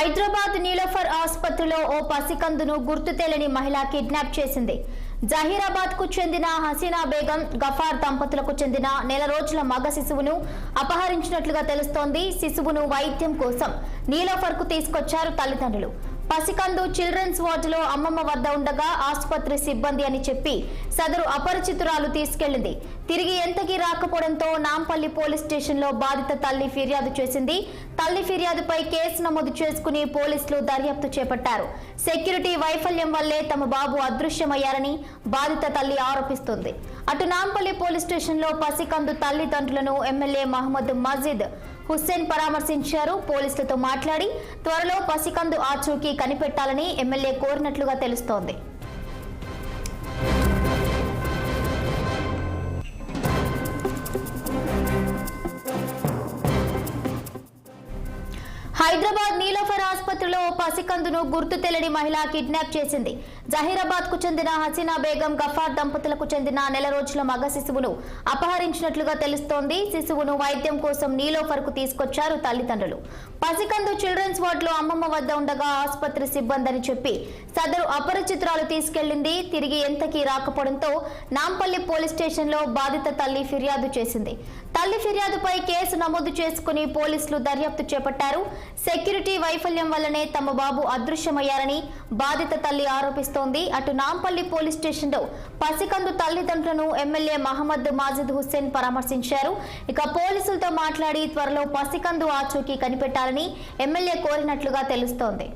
హైదరాబాద్ నీలోఫర్ ఆసుపత్రిలో ఓ పసికందును గుర్తు తెలియని మహిళ కిడ్నాప్ చేసింది. జహీరాబాద్ కు చెందిన హసీనా బేగం గఫార్ దంపతులకు చెందిన నెల రోజుల మగ శిశువును అపహరించినట్లుగా తెలుస్తోంది. శిశువును వైద్యం కోసం నీలోఫర్ కు తీసుకొచ్చారు తల్లిదండ్రులు. పసికందు చిల్డ్రన్స్ వార్డులో అమ్మమ్మ వద్ద ఉండగా ఆసుపత్రి సిబ్బంది అని చెప్పి సదరు అపరిచితురాలు తీసుకెళ్లింది. తిరిగి ఎంతకీ రాకపోవడంతో నాంపల్లి పోలీస్ స్టేషన్లో బాధిత తల్లి ఫిర్యాదు చేసింది. తల్లి ఫిర్యాదుపై కేసు నమోదు చేసుకుని పోలీసులు దర్యాప్తు చేపట్టారు. సెక్యూరిటీ వైఫల్యం వల్లే తమ బాబు అదృశ్యమయ్యారని బాధిత తల్లి ఆరోపిస్తుంది. అటు నాంపల్లి పోలీస్ స్టేషన్లో పసికందు తల్లిదండ్రులను ఎమ్మెల్యే మహమ్మద్ మజీద్ హుస్సేన్ పరామర్శించారు. పోలీసులతో మాట్లాడి త్వరలో పసికందు ఆచూకీ కనిపెట్టాలని ఎమ్మెల్యే కోరినట్లుగా తెలుస్తోంది. హైదరాబాద్ నీలోఫర్ ఆసుపత్రిలో పసికందును గుర్తు తెలియని మహిళ కిడ్నాప్ చేసింది. జహీరాబాద్ కు చెందిన హసీనా బేగం గఫార్ దంపతులకు చెందిన నెల రోజుల మగ శిశువును అపహరించినట్లుగా తెలుస్తోంది. శిశువును వైద్యం కోసం నీలోఫర్ కు తీసుకొచ్చారు తల్లిదండ్రులు. పసికందు చిల్డ్రన్స్ వార్డులో అమ్మమ్మ వద్ద ఉండగా ఆసుపత్రి సిబ్బంది అని చెప్పి సదరు అపరిచితురాలు తీసుకెళ్లింది. తిరిగి ఎంతకీ రాకపోవడంతో నాంపల్లి పోలీస్ స్టేషన్లో బాధిత తల్లి ఫిర్యాదు చేసింది. తల్లి ఫిర్యాదుపై కేసు నమోదు చేసుకుని పోలీసులు దర్యాప్తు చేపట్టారు. సెక్యూరిటీ వైఫల్యం వల్లనే తమ బాబు అదృశ్యమయ్యారని బాధిత తల్లి ఆరోపిస్తోంది. అటు నాంపల్లి పోలీస్ స్టేషన్లో పసికందు తల్లిదండ్రులను ఎమ్మెల్యే మహమ్మద్ మజీద్ హుస్సేన్ పరామర్శించారు. ఇక పోలీసులతో మాట్లాడి త్వరలో పసికందు ఆచూకీ కనిపెట్టాలని ఎమ్మెల్యే కోరినట్లుగా తెలుస్తోంది.